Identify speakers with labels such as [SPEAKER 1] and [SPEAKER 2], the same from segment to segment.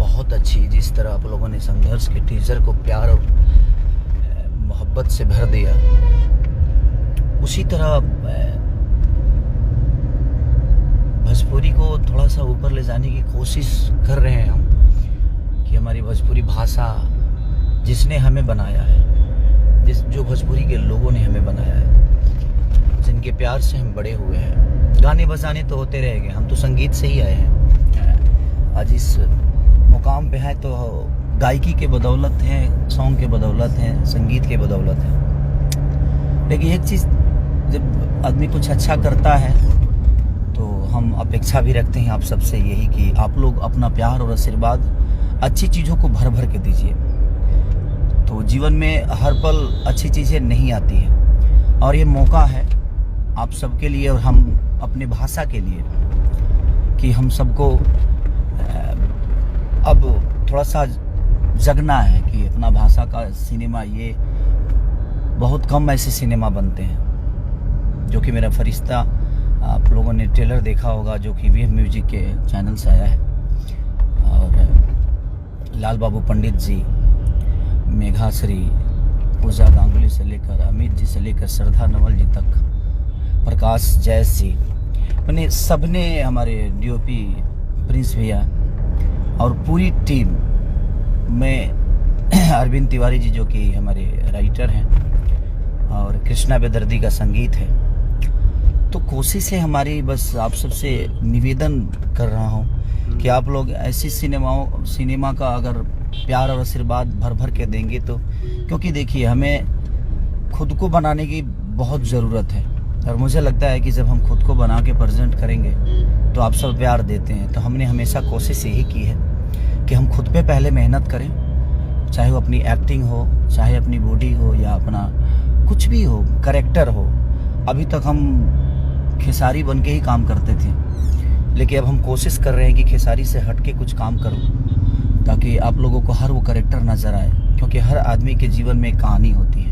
[SPEAKER 1] बहुत अच्छी, जिस तरह आप लोगों ने संघर्ष के टीजर को प्यार और मोहब्बत से भर दिया, उसी तरह भोजपुरी को थोड़ा सा ऊपर ले जाने की कोशिश कर रहे हैं हम, कि हमारी भोजपुरी भाषा जिसने हमें बनाया है, जो भोजपुरी के लोगों ने हमें बनाया है, जिनके प्यार से हम बड़े हुए हैं। गाने बजाने तो होते रहेंगे, हम तो संगीत से ही आए हैं। आज इस मुकाम पे हैं तो गायकी के बदौलत हैं, सॉन्ग के बदौलत हैं, संगीत के बदौलत हैं। लेकिन एक चीज़, जब आदमी कुछ अच्छा करता है तो हम अपेक्षा भी रखते हैं आप सबसे यही कि आप लोग अपना प्यार और आशीर्वाद अच्छी चीज़ों को भर भर के दीजिए। तो जीवन में हर पल अच्छी चीज़ें नहीं आती हैं, और ये मौका है आप सबके लिए और हम अपने भाषा के लिए कि हम सबको अब थोड़ा सा जगना है कि अपना भाषा का सिनेमा, ये बहुत कम ऐसे सिनेमा बनते हैं। जो कि मेरा फरिश्ता आप लोगों ने ट्रेलर देखा होगा, जो कि वेव म्यूजिक के चैनल से आया है, और लाल बाबू पंडित जी, मेघाश्री, पूजा गांगुली से लेकर अमित जी से लेकर श्रद्धा नवल जी तक, प्रकाश जैस जी, मैंने सबने, हमारे डीओपी प्रिंस भैया और पूरी टीम में, अरविंद तिवारी जी जो कि हमारे राइटर हैं, और कृष्णा बेदर्दी का संगीत है। तो कोशिश है हमारी, बस आप सबसे निवेदन कर रहा हूँ कि आप लोग ऐसी सिनेमा का अगर प्यार और आशीर्वाद भर भर के देंगे तो, क्योंकि देखिए हमें खुद को बनाने की बहुत ज़रूरत है, और मुझे लगता है कि जब हम खुद को बना के प्रेजेंट करेंगे तो आप सब प्यार देते हैं। तो हमने हमेशा कोशिश यही की है कि हम खुद पे पहले मेहनत करें, चाहे वो अपनी एक्टिंग हो, चाहे अपनी बॉडी हो, या अपना कुछ भी हो, कैरेक्टर हो। अभी तक हम खेसारी बन के ही काम करते थे, लेकिन अब हम कोशिश कर रहे हैं कि खेसारी से हट के कुछ काम करूं, ताकि आप लोगों को हर वो कैरेक्टर नज़र आए, क्योंकि हर आदमी के जीवन में एक कहानी होती है।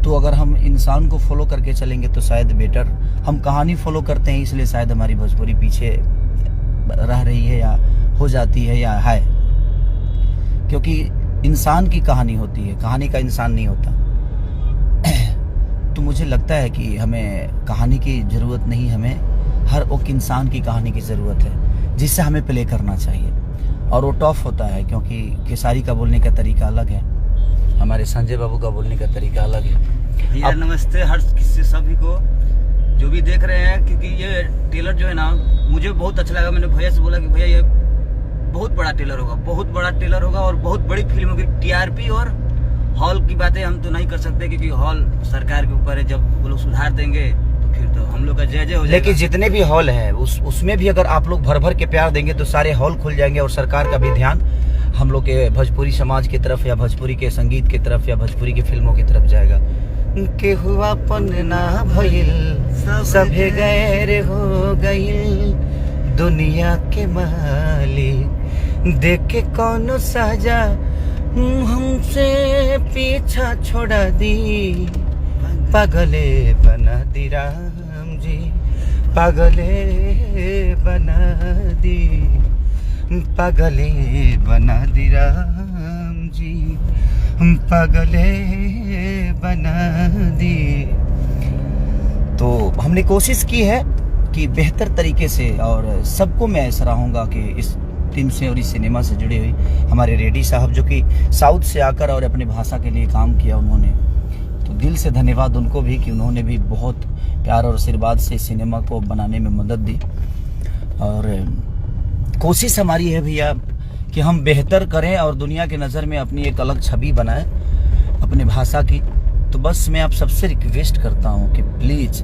[SPEAKER 1] तो अगर हम इंसान को फॉलो करके चलेंगे तो शायद बेटर, हम कहानी फॉलो करते हैं इसलिए शायद हमारी भोजपुरी पीछे रह रही है, या हो जाती है, या है, क्योंकि इंसान की कहानी होती है, कहानी का इंसान नहीं होता। तो मुझे लगता है कि हमें कहानी की ज़रूरत नहीं, हमें हर एक इंसान की कहानी की ज़रूरत है, जिससे हमें प्ले करना चाहिए। और वो टफ होता है, क्योंकि खेसारी का बोलने का तरीका अलग है, हमारे संजय बाबू का बोलने का तरीका अलग है।
[SPEAKER 2] भैया नमस्ते हर किसी सभी को जो भी देख रहे हैं, क्योंकि ये ट्रेलर जो है ना मुझे बहुत अच्छा लगा। मैंने भैया से बोला कि भैया ये बहुत बड़ा ट्रेलर होगा, बहुत बड़ा ट्रेलर होगा और बहुत बड़ी फिल्म होगी। टीआरपी और हॉल की बातें हम तो नहीं कर सकते, क्योंकि हॉल सरकार के ऊपर है। जब वो लोग सुधार देंगे तो फिर तो हम लोग का जय जय हो जाएगा।
[SPEAKER 1] लेकिन जितने भी हॉल हैं उसमें भी अगर आप लोग भर भर के प्यार देंगे तो सारे हॉल खुल जाएंगे, और सरकार का भी ध्यान हम लोग के भोजपुरी समाज की तरफ, या भोजपुरी के संगीत की तरफ, या भोजपुरी की फिल्मों की तरफ जाएगा। के हुआ पन ना भइल, सभे गैर हो गइल, दुनिया के मालिक देख के कौनो साजा हमसे पीछा छोड़ा दी, पागले बना दी राम जी, पागले बना दी, पागले बना दी राम जी, पागले बना दी। तो हमने कोशिश की है कि बेहतर तरीके से, और सबको मैं ऐसा रहूँगा कि इस टीम से और इस सिनेमा से जुड़े हुई हमारे रेड्डी साहब, जो कि साउथ से आकर और अपनी भाषा के लिए काम किया उन्होंने, तो दिल से धन्यवाद उनको भी कि उन्होंने भी बहुत प्यार और आशीर्वाद से सिनेमा को बनाने में मदद दी। और कोशिश हमारी है भैया कि हम बेहतर करें और दुनिया के नज़र में अपनी एक अलग छवि बनाएं अपने भाषा की। तो बस मैं आप सबसे रिक्वेस्ट करता हूं कि प्लीज़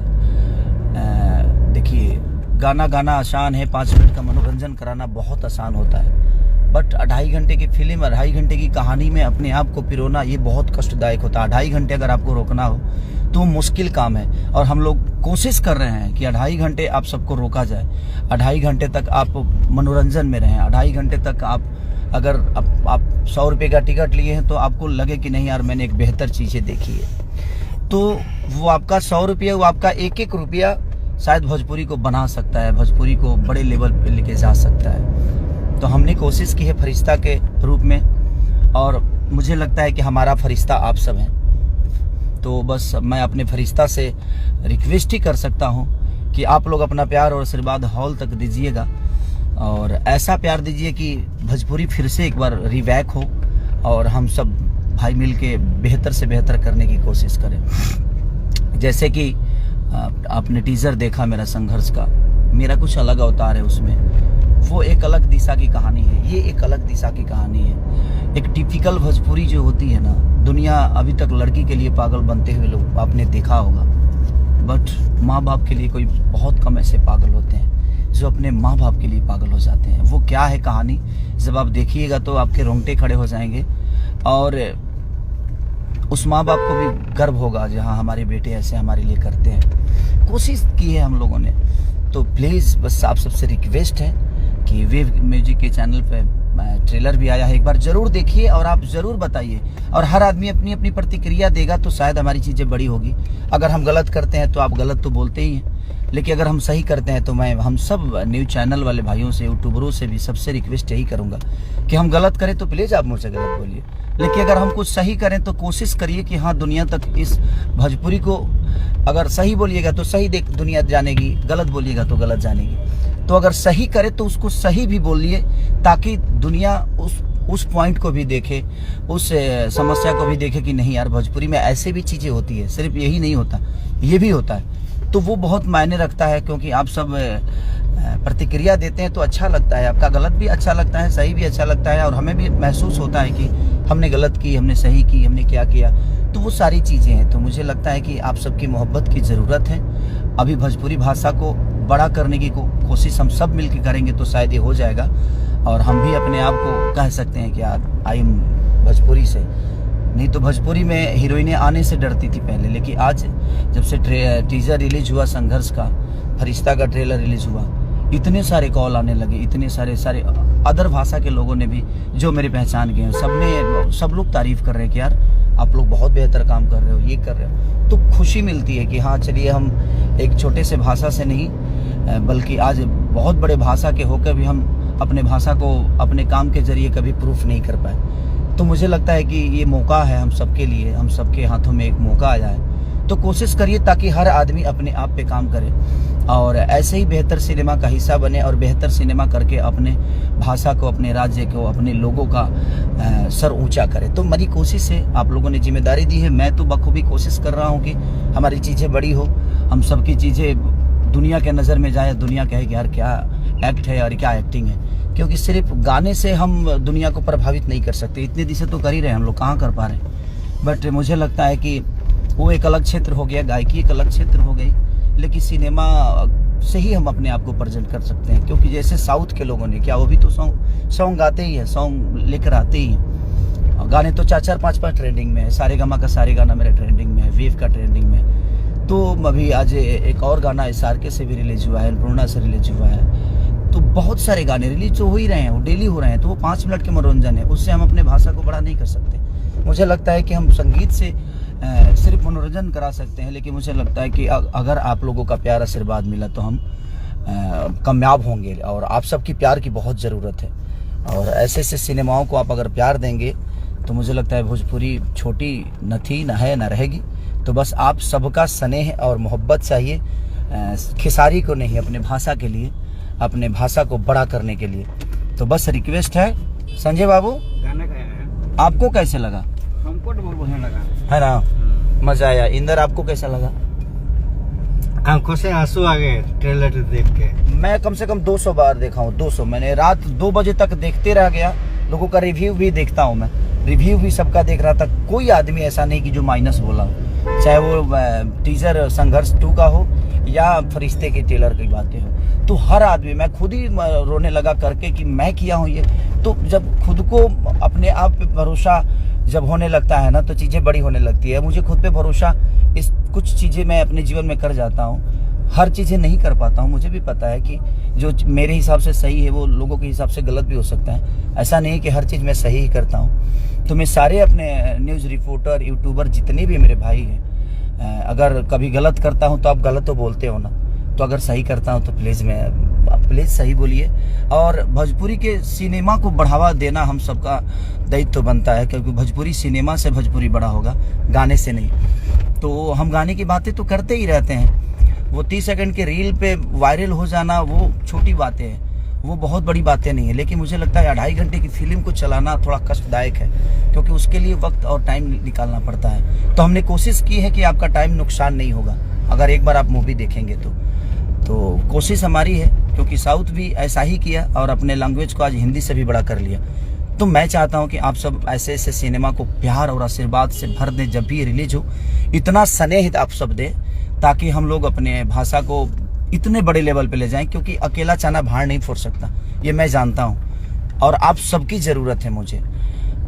[SPEAKER 1] देखिए, गाना आसान है, 5 मिनट का मनोरंजन कराना बहुत आसान होता है, बट 2.5 घंटे की फिल्म और 2.5 घंटे की कहानी में अपने आप को पिरोना ये बहुत कष्टदायक होता है। 2.5 घंटे अगर आपको रोकना हो तो मुश्किल काम है, और हम लोग कोशिश कर रहे हैं कि 2.5 घंटे आप सबको रोका जाए, 2.5 घंटे तक आप मनोरंजन में रहें, 2.5 घंटे तक आप अगर आप 100 रुपये का टिकट लिए हैं तो आपको लगे कि नहीं यार मैंने एक बेहतर चीज़ें देखी है, तो वो आपका 100 रुपये, वो आपका एक रुपया शायद भोजपुरी को बना सकता है, भोजपुरी को बड़े लेवल पे लेके जा सकता है। तो हमने कोशिश की है फरिश्ता के रूप में, और मुझे लगता है कि हमारा फरिश्ता आप सब हैं। तो बस मैं अपने फरिश्ता से रिक्वेस्ट ही कर सकता हूं कि आप लोग अपना प्यार और आशीर्वाद हॉल तक दीजिएगा, और ऐसा प्यार दीजिए कि भोजपुरी फिर से एक बार रिवैक हो और हम सब भाई मिल के बेहतर से बेहतर करने की कोशिश करें। जैसे कि आपने टीज़र देखा मेरा संघर्ष का, मेरा कुछ अलग अवतार है उसमें, वो एक अलग दिशा की कहानी है, ये एक अलग दिशा की कहानी है। एक टिपिकल भोजपुरी जो होती है ना, दुनिया अभी तक लड़की के लिए पागल बनते हुए लोग आपने देखा होगा, बट माँ बाप के लिए कोई बहुत कम ऐसे पागल होते हैं जो अपने माँ बाप के लिए पागल हो जाते हैं। वो क्या है कहानी, जब आप देखिएगा तो आपके रोंगटे खड़े हो जाएंगे, और उस माँ बाप को भी गर्व होगा जहाँ हमारे बेटे ऐसे हमारे लिए करते हैं। कोशिश की है हम लोगों ने। तो प्लीज़ बस आप सबसे रिक्वेस्ट है कि वेव म्यूजिक के चैनल पे ट्रेलर भी आया है, एक बार ज़रूर देखिए और आप ज़रूर बताइए, और हर आदमी अपनी अपनी प्रतिक्रिया देगा तो शायद हमारी चीज़ें बड़ी होगी। अगर हम गलत करते हैं तो आप गलत तो बोलते ही हैं, लेकिन अगर हम सही करते हैं तो मैं हम सब न्यूज़ चैनल वाले भाइयों से, यूट्यूबरों से भी सबसे रिक्वेस्ट यही करूँगा कि हम गलत करें तो प्लीज़ आप मुझसे गलत बोलिए, लेकिन अगर हम कुछ सही करें तो कोशिश करिए कि हाँ दुनिया तक इस भोजपुरी को, अगर सही बोलिएगा तो सही दुनिया जानेगी, गलत बोलिएगा तो गलत जानेगी। तो अगर सही करे तो उसको सही भी बोलिए, ताकि दुनिया उस पॉइंट को भी देखे, उस समस्या को भी देखे कि नहीं यार भोजपुरी में ऐसे भी चीज़ें होती है, सिर्फ यही नहीं होता, ये भी होता है। तो वो बहुत मायने रखता है, क्योंकि आप सब प्रतिक्रिया देते हैं तो अच्छा लगता है, आपका गलत भी अच्छा लगता है, सही भी अच्छा लगता है, और हमें भी महसूस होता है कि हमने गलत की, हमने सही की, हमने क्या किया। तो वो सारी चीज़ें हैं। तो मुझे लगता है कि आप सबकी मोहब्बत की ज़रूरत है। अभी भोजपुरी भाषा को बड़ा करने की कोशिश हम सब मिलकर करेंगे तो शायद ये हो जाएगा, और हम भी अपने आप को कह सकते हैं कि आई एम भोजपुरी से। नहीं तो भोजपुरी में हीरोइनें आने से डरती थी पहले, लेकिन आज जब से टीज़र रिलीज हुआ संघर्ष का, फरिश्ता का ट्रेलर रिलीज हुआ, इतने सारे कॉल आने लगे, इतने सारे अदर भाषा के लोगों ने भी जो मेरी पहचान किए हैं, सब लोग तारीफ़ कर रहे हैं कि यार आप लोग बहुत बेहतर काम कर रहे हो, ये कर रहे हो। तो खुशी मिलती है कि हाँ चलिए हम एक छोटे से भाषा से नहीं, बल्कि आज बहुत बड़े भाषा के होकर भी हम अपने भाषा को अपने काम के जरिए कभी प्रूफ नहीं कर पाए। तो मुझे लगता है कि ये मौका है हम सबके लिए, हम सबके हाथों में एक मौका आया है। तो कोशिश करिए ताकि हर आदमी अपने आप पे काम करे और ऐसे ही बेहतर सिनेमा का हिस्सा बने, और बेहतर सिनेमा करके अपने भाषा को, अपने राज्य को, अपने लोगों का सर ऊंचा करे। तो मेरी कोशिश है, आप लोगों ने जिम्मेदारी दी है, मैं तो बखूबी कोशिश कर रहा हूँ कि हमारी चीज़ें बड़ी हो, हम सबकी चीज़ें दुनिया के नज़र में जाए, दुनिया कहे कि यार क्या एक्ट है और क्या एक्टिंग है। क्योंकि सिर्फ गाने से हम दुनिया को प्रभावित नहीं कर सकते, इतने दिशे तो कर ही रहे हैं हम लोग, कहाँ कर पा रहे हैं। बट मुझे लगता है कि वो एक अलग क्षेत्र हो गया, गायकी एक अलग क्षेत्र हो गई, लेकिन सिनेमा से ही हम अपने आप को प्रेजेंट कर सकते हैं। क्योंकि जैसे साउथ के लोगों ने क्या, वो भी तो सॉन्ग गाते ही है, सॉन्ग लेकर आते ही हैं। गाने तो 4-4, 5-5 ट्रेंडिंग में है, सारेगामा का सारे गाना मेरा ट्रेंडिंग में है, वेव का ट्रेंडिंग में है। तो अभी आज एक और गाना SRK से भी रिलीज हुआ है, पूर्णा से रिलीज हुआ है। तो बहुत सारे गाने रिलीज तो हो ही रहे हैं, वो डेली हो रहे हैं, तो वो 5 मिनट के मनोरंजन है, उससे हम अपने भाषा को बड़ा नहीं कर सकते। मुझे लगता है कि हम संगीत से सिर्फ मनोरंजन करा सकते हैं, लेकिन मुझे लगता है कि अगर आप लोगों का प्यार आशीर्वाद मिला तो हम कामयाब होंगे, और आप सबकी प्यार की बहुत ज़रूरत है। और ऐसे ऐसे सिनेमाओं को आप अगर प्यार देंगे तो मुझे लगता है भोजपुरी छोटी न थी, न है, न रहेगी। तो बस आप सबका स्नेह और मोहब्बत चाहिए, खिसारी को नहीं, अपने भाषा के लिए, अपने भाषा को बड़ा करने के लिए। तो बस रिक्वेस्ट है। संजय बाबू,
[SPEAKER 2] गाना गाया है,
[SPEAKER 1] आपको कैसे लगा?
[SPEAKER 2] हमको तो बहुत बढ़िया लगा
[SPEAKER 1] है ना, मजा आया। इंदर, आपको कैसा लगा?
[SPEAKER 2] आंखों से आंसू आ गए ट्रेलर देख के।
[SPEAKER 1] मैं कम से कम 200 बार देखा हूँ, 200। मैंने रात 2 बजे तक देखते रह गया। लोगों का रिव्यू भी देखता हूँ मैं, रिव्यू भी सबका देख रहा था। कोई आदमी ऐसा नहीं कि जो माइनस बोला हो, चाहे वो टीजर संघर्ष 2 का हो या फरिश्ते के ट्रेलर की बातें हो। तो हर आदमी, मैं खुद ही रोने लगा करके कि मैं किया हूँ ये। तो जब खुद को अपने आप पे भरोसा जब होने लगता है ना, तो चीज़ें बड़ी होने लगती है। मुझे खुद पे भरोसा, इस कुछ चीज़ें मैं अपने जीवन में कर जाता हूँ, हर चीज़ें नहीं कर पाता हूँ। मुझे भी पता है कि जो मेरे हिसाब से सही है वो लोगों के हिसाब से गलत भी हो सकता है। ऐसा नहीं कि हर चीज़ मैं सही ही करता हूँ। तो मैं सारे अपने न्यूज़ रिपोर्टर, यूट्यूबर, जितने भी मेरे भाई हैं, अगर कभी गलत करता हूँ तो आप गलत तो बोलते हो ना, तो अगर सही करता हूँ तो प्लीज़ मैं प्लीज सही बोलिए। और भोजपुरी के सिनेमा को बढ़ावा देना हम सबका दायित्व बनता है, क्योंकि भोजपुरी सिनेमा से भोजपुरी बड़ा होगा, गाने से नहीं। तो हम गाने की बातें तो करते ही रहते हैं, वो 30 सेकंड के रील पे वायरल हो जाना वो छोटी बातें हैं, वो बहुत बड़ी बातें नहीं है। लेकिन मुझे लगता है 2.5 घंटे की फिल्म को चलाना थोड़ा कष्टदायक है, क्योंकि उसके लिए वक्त और टाइम निकालना पड़ता है। तो हमने कोशिश की है कि आपका टाइम नुकसान नहीं होगा अगर एक बार आप मूवी देखेंगे तो कोशिश हमारी है, क्योंकि साउथ भी ऐसा ही किया और अपने लैंग्वेज को आज हिंदी से भी बड़ा कर लिया। तो मैं चाहता हूं कि आप सब ऐसे ऐसे सिनेमा को प्यार और आशीर्वाद से भर दें। जब भी रिलीज हो इतना स्नेह आप सब दें, ताकि हम लोग अपने भाषा को इतने बड़े लेवल पे ले जाएं, क्योंकि अकेला चना भाड़ नहीं फोड़ सकता, ये मैं जानता हूं। और आप सबकी ज़रूरत है मुझे,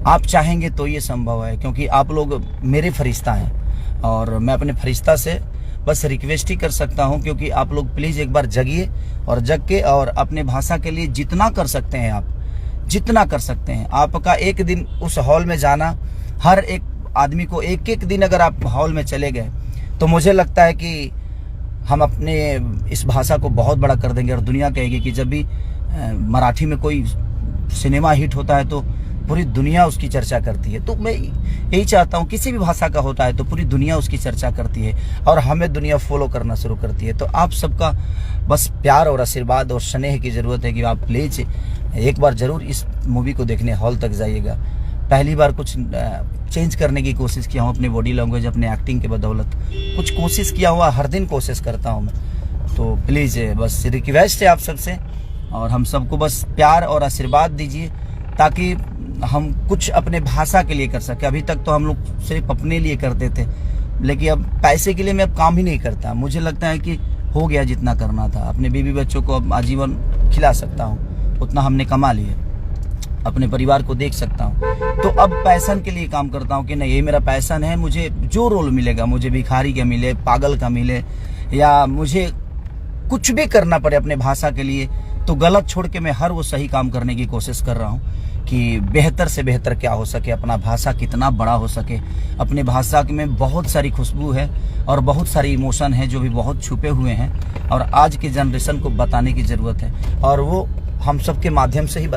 [SPEAKER 1] आप चाहेंगे तो ये संभव है, क्योंकि आप लोग मेरे फरिश्ता हैं। और मैं अपने फरिश्ता से बस रिक्वेस्ट ही कर सकता हूं, क्योंकि आप लोग प्लीज़ एक बार जगिए और जग के और अपने भाषा के लिए जितना कर सकते हैं, आप जितना कर सकते हैं। आपका एक दिन उस हॉल में जाना, हर एक आदमी को एक दिन अगर आप हॉल में चले गए, तो मुझे लगता है कि हम अपने इस भाषा को बहुत बड़ा कर देंगे। और दुनिया कहेगी कि जब भी मराठी में कोई सिनेमा हिट होता है तो पूरी दुनिया उसकी चर्चा करती है। तो मैं यही चाहता हूँ, किसी भी भाषा का होता है तो पूरी दुनिया उसकी चर्चा करती है और हमें दुनिया फॉलो करना शुरू करती है। तो आप सबका बस प्यार और आशीर्वाद और स्नेह की ज़रूरत है कि आप प्लीज़ एक बार ज़रूर इस मूवी को देखने हॉल तक जाइएगा। पहली बार कुछ चेंज करने की कोशिश किया हूँ, अपने बॉडी लैंग्वेज, अपने एक्टिंग के बदौलत कुछ कोशिश किया हुआ, हर दिन कोशिश करता हूँ मैं। तो प्लीज़ बस रिक्वेस्ट है आप सबसे, और हम सबको बस प्यार और आशीर्वाद दीजिए, ताकि हम कुछ अपने भाषा के लिए कर सके। अभी तक तो हम लोग सिर्फ अपने लिए करते थे, लेकिन अब पैसे के लिए मैं अब काम ही नहीं करता। मुझे लगता है कि हो गया जितना करना था, अपने बीवी बच्चों को अब आजीवन खिला सकता हूँ, उतना हमने कमा लिया, अपने परिवार को देख सकता हूँ। तो अब पैशन के लिए काम करता हूँ कि नहीं, ये मेरा पैशन है, मुझे जो रोल मिलेगा, मुझे भिखारी का मिले, पागल का मिले, या मुझे कुछ भी करना पड़े अपने भाषा के लिए, तो गलत छोड़ के मैं हर वो सही काम करने की कोशिश कर रहा हूँ कि बेहतर से बेहतर क्या हो सके, अपना भाषा कितना बड़ा हो सके। अपने भाषा में बहुत सारी खुशबू है और बहुत सारी इमोशन है जो भी बहुत छुपे हुए हैं, और आज के जनरेशन को बताने की ज़रूरत है, और वो हम सब के माध्यम से ही